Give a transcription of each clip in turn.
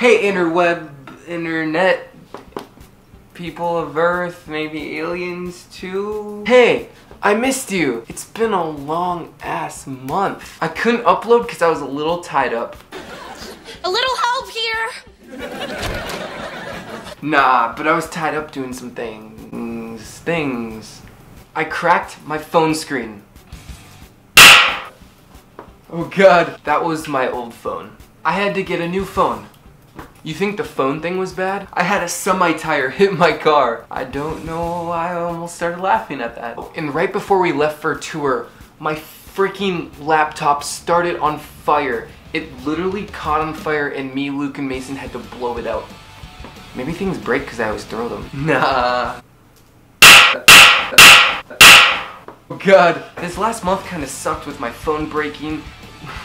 Hey internet, people of Earth, maybe aliens too. Hey, I missed you. It's been a long ass month. I couldn't upload because I was a little tied up. A little help here. Nah, but I was tied up doing some things. I cracked my phone screen. Oh god, that was my old phone. I had to get a new phone. You think the phone thing was bad? I had a semi-tire hit my car. I don't know why I almost started laughing at that. And right before we left for a tour, my freaking laptop started on fire. It literally caught on fire and me, Luke, and Mason had to blow it out. Maybe things break because I always throw them. Nah. Oh god, this last month kind of sucked with my phone breaking,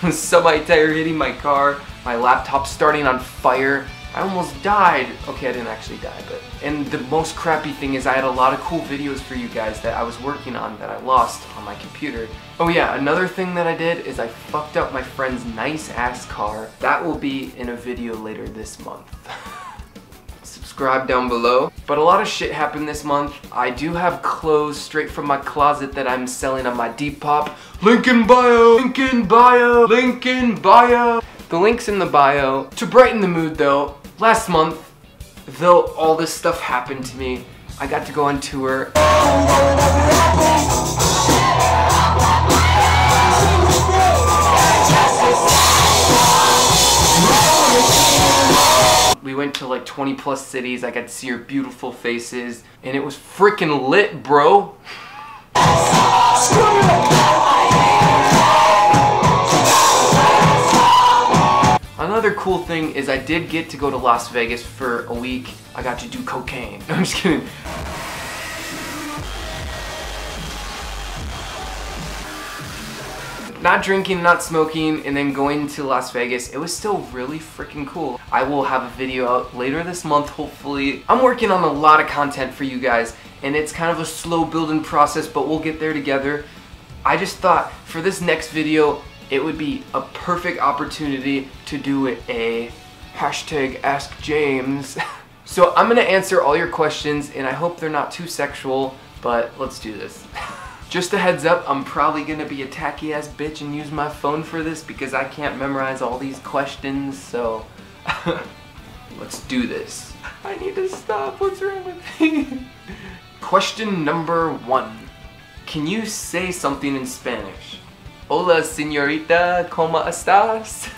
semi-tire hitting my car, my laptop starting on fire. I almost died. Okay, I didn't actually die, but... And the most crappy thing is I had a lot of cool videos for you guys that I was working on that I lost on my computer. Oh yeah, another thing that I did is I fucked up my friend's nice ass car. That will be in a video later this month. Subscribe down below. But a lot of shit happened this month. I do have clothes straight from my closet that I'm selling on my Depop. Link in bio! Link in bio! Link in bio! The link's in the bio. To brighten the mood though, last month, though all this stuff happened to me, I got to go on tour. We went to like 20 plus cities. I got to see your beautiful faces, and it was freaking lit, bro. Another cool thing is I did get to go to Las Vegas for a week. I got to do cocaine. No, I'm just kidding. Not drinking, not smoking, and then going to Las Vegas, it was still really freaking cool. I will have a video out later this month, hopefully. I'm working on a lot of content for you guys, and it's kind of a slow building process, but we'll get there together. I just thought for this next video, it would be a perfect opportunity to do a hashtag Ask James. So I'm gonna answer all your questions, and I hope they're not too sexual, but let's do this. Just a heads up, I'm probably gonna be a tacky ass bitch and use my phone for this because I can't memorize all these questions, so let's do this. I need to stop, what's wrong with me? Question number 1. Can you say something in Spanish? Hola señorita, ¿cómo estás?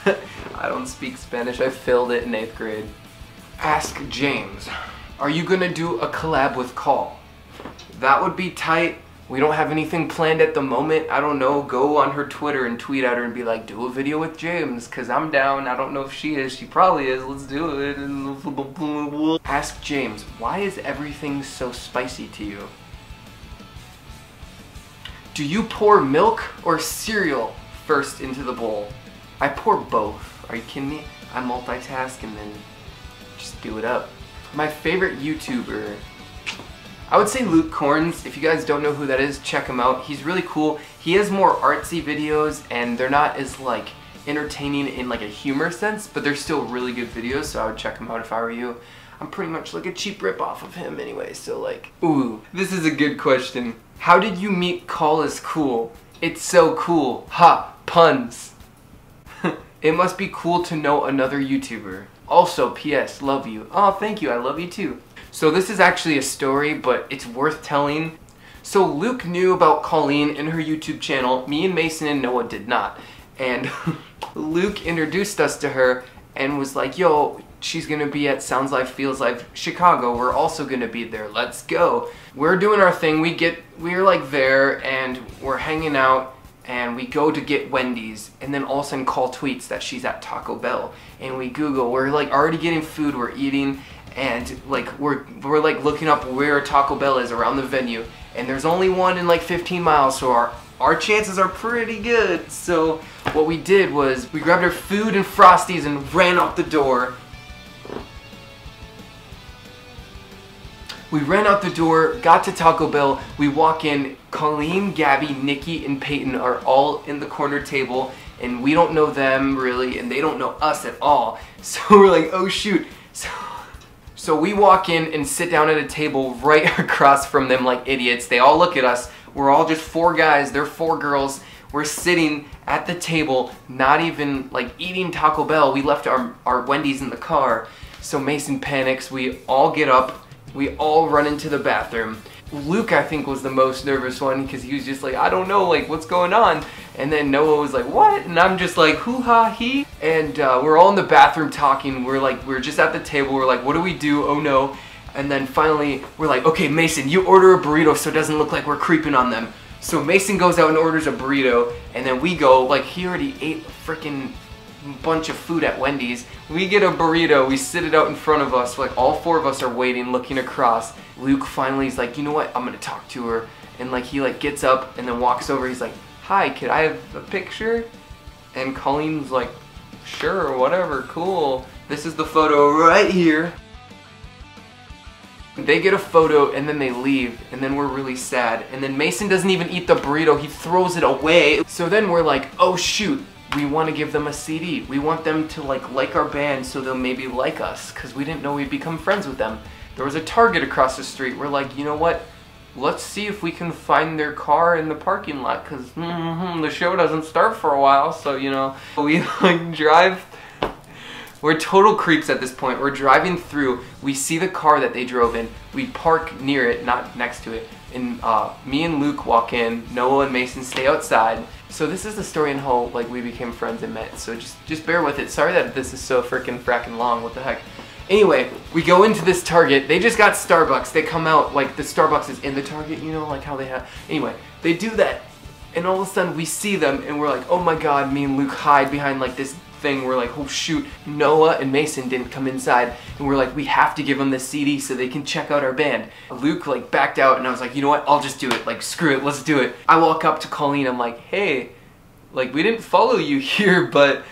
I don't speak Spanish, I failed it in 8th grade. Ask James, are you gonna do a collab with Call? That would be tight. We don't have anything planned at the moment. I don't know, go on her Twitter and tweet at her and be like, do a video with James, cause I'm down. I don't know if she is, she probably is, let's do it. Ask James, why is everything so spicy to you? Do you pour milk or cereal first into the bowl? I pour both. Are you kidding me? I multitask and then just do it up. My favorite YouTuber, I would say Luke Corns. If you guys don't know who that is, check him out. He's really cool. He has more artsy videos and they're not as like entertaining in like a humor sense, but they're still really good videos, so I would check him out if I were you. I'm pretty much like a cheap rip-off of him anyway, so like, ooh, this is a good question. How did you meet Colliscool? It's so cool. Ha, puns. It must be cool to know another YouTuber. Also, P.S. love you. Oh, thank you, I love you too. So this is actually a story, but it's worth telling. So Luke knew about Colleen and her YouTube channel. Me and Mason and Noah did not. And Luke introduced us to her and was like, yo, she's gonna be at Sounds Life Feels Life Chicago. We're also gonna be there. Let's go. We're doing our thing. We're like there and we're hanging out and we go to get Wendy's and then all of a sudden Call tweets that she's at Taco Bell. And we Google, we're like already getting food, we're eating, and like we're like looking up where Taco Bell is around the venue. And there's only one in like 15 miles, so our chances are pretty good. So what we did was we grabbed our food and Frosties and ran out the door. We ran out the door, got to Taco Bell, we walk in, Colleen, Gabby, Nikki, and Peyton are all in the corner table, and we don't know them really, and they don't know us at all. So we're like, oh shoot. So we walk in and sit down at a table right across from them like idiots. They all look at us. We're all just 4 guys, they're 4 girls. We're sitting at the table, not even like eating Taco Bell. We left our Wendy's in the car. So Mason panics, we all get up, we all run into the bathroom. Luke, I think, was the most nervous one because he was just like, I don't know, like, what's going on? And then Noah was like, what? And I'm just like, hoo-ha, he. And we're all in the bathroom talking. We're just at the table. We're like, what do we do? Oh no. And then finally, we're like, okay, Mason, you order a burrito so it doesn't look like we're creeping on them. So Mason goes out and orders a burrito, and then we go, like, he already ate a freaking bunch of food at Wendy's. We get a burrito, we sit it out in front of us, like all 4 of us are waiting, looking across. Luke finally is like, you know what, I'm gonna talk to her. And like he like gets up and then walks over, he's like, hi, could I have a picture? And Colleen's like, sure, whatever, cool. This is the photo right here. They get a photo and then they leave, and then we're really sad. And then Mason doesn't even eat the burrito, he throws it away. So then we're like, oh shoot, we want to give them a CD. We want them to like our band so they'll maybe like us, because we didn't know we'd become friends with them. There was a Target across the street. We're like, you know what? Let's see if we can find their car in the parking lot, because the show doesn't start for a while, so you know. We like drive. We're total creeps at this point. We're driving through, we see the car that they drove in, we park near it, not next to it, and me and Luke walk in, Noah and Mason stay outside. So this is the story and how like we became friends and met, so just bear with it. Sorry that this is so fracking long, what the heck. Anyway, we go into this Target, they just got Starbucks, they come out, like the Starbucks is in the Target, you know, like how they have, anyway, they do that, and all of a sudden we see them, and we're like, oh my god, me and Luke hide behind like this thing. We're like, oh shoot, Noah and Mason didn't come inside, and we're like, we have to give them the CD so they can check out our band. Luke like backed out, and I was like, you know what, I'll just do it, like screw it, let's do it. I walk up to Colleen, I'm like, hey, like we didn't follow you here, but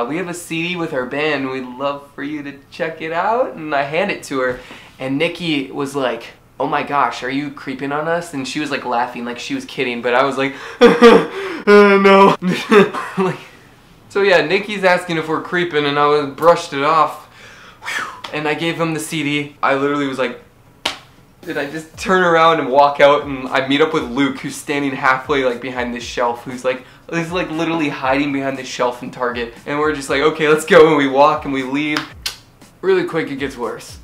we have a CD with our band, we'd love for you to check it out. And I hand it to her, and Nikki was like, oh my gosh, are you creeping on us? And she was like laughing like she was kidding, but I was like, no. Like, so yeah, Nikki's asking if we're creeping, and I brushed it off, and I gave him the CD. I literally was like, did I just turn around and walk out, and I meet up with Luke, who's standing halfway like behind this shelf, who's like literally hiding behind this shelf in Target, and we're just like, okay, let's go, and we walk and we leave. Really quick, it gets worse.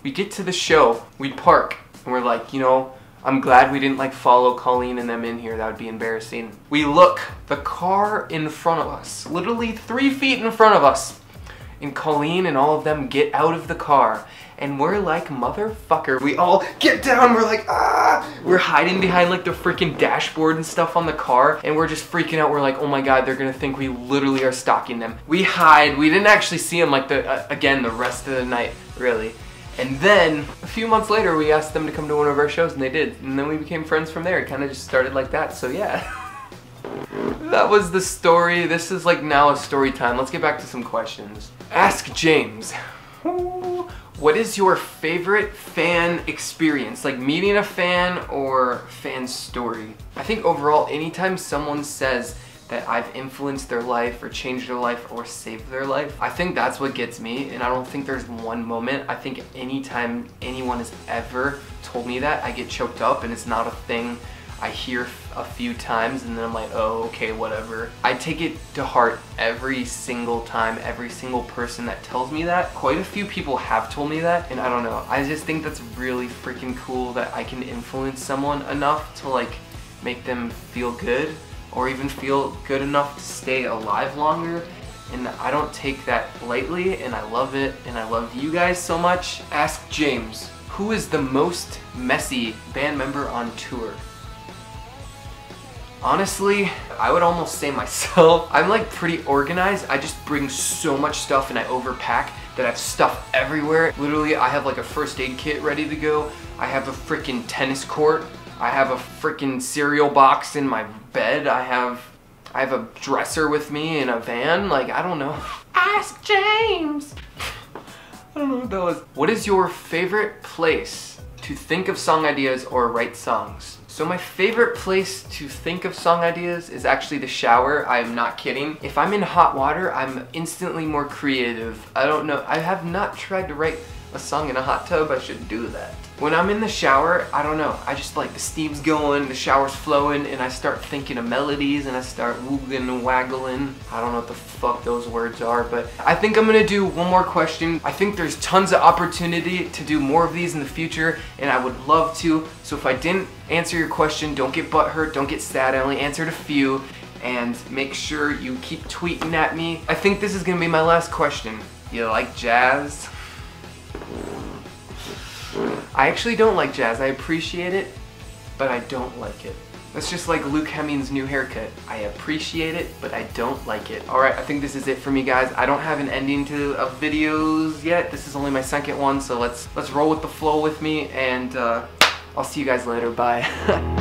We get to the show, we park, and we're like, you know, I'm glad we didn't like follow Colleen and them in here, that would be embarrassing. We look, the car in front of us, literally 3 feet in front of us, and Colleen and all of them get out of the car, and we're like, motherfucker. We all get down, we're like, ah! We're hiding behind like the freaking dashboard and stuff on the car, and we're just freaking out. We're like, oh my god, they're gonna think we literally are stalking them. We hide, we didn't actually see them like again the rest of the night, really. And then, a few months later, we asked them to come to one of our shows, and they did. And then we became friends from there. It kind of just started like that, so yeah. That was the story. This is like now a story time. Let's get back to some questions. Ask James. What is your favorite fan experience? Like meeting a fan or fan story? I think overall, anytime someone says that I've influenced their life or changed their life or saved their life, I think that's what gets me, and I don't think there's one moment. I think anytime anyone has ever told me that, I get choked up, and it's not a thing I hear a few times and then I'm like, oh, okay, whatever. I take it to heart every single time, every single person that tells me that. Quite a few people have told me that, and I don't know, I just think that's really freaking cool that I can influence someone enough to like make them feel good, or even feel good enough to stay alive longer. And I don't take that lightly, and I love it, and I love you guys so much. Ask James, who is the most messy band member on tour? Honestly, I would almost say myself. I'm like pretty organized. I just bring so much stuff and I overpack that I have stuff everywhere. Literally, I have like a first aid kit ready to go. I have a freaking tennis court. I have a freaking cereal box in my bed. I have a dresser with me in a van. Like, I don't know. Ask James. I don't know what that was. What is your favorite place to think of song ideas or write songs? So my favorite place to think of song ideas is actually the shower. I'm not kidding. If I'm in hot water, I'm instantly more creative. I don't know, I have not tried to write a song in a hot tub. I should do that. When I'm in the shower, I don't know, I just like the steam's going, the shower's flowing, and I start thinking of melodies and I start woogling and waggling. I don't know what the fuck those words are, but I think I'm gonna do one more question. I think there's tons of opportunity to do more of these in the future, and I would love to. So if I didn't answer your question, don't get butthurt, don't get sad. I only answered a few, and make sure you keep tweeting at me. I think this is gonna be my last question. You like jazz? I actually don't like jazz. I appreciate it, but I don't like it. That's just like Luke Hemming's new haircut. I appreciate it, but I don't like it. Alright, I think this is it for me, guys. I don't have an ending to videos yet. This is only my second one, so let's roll with the flow with me, and I'll see you guys later. Bye.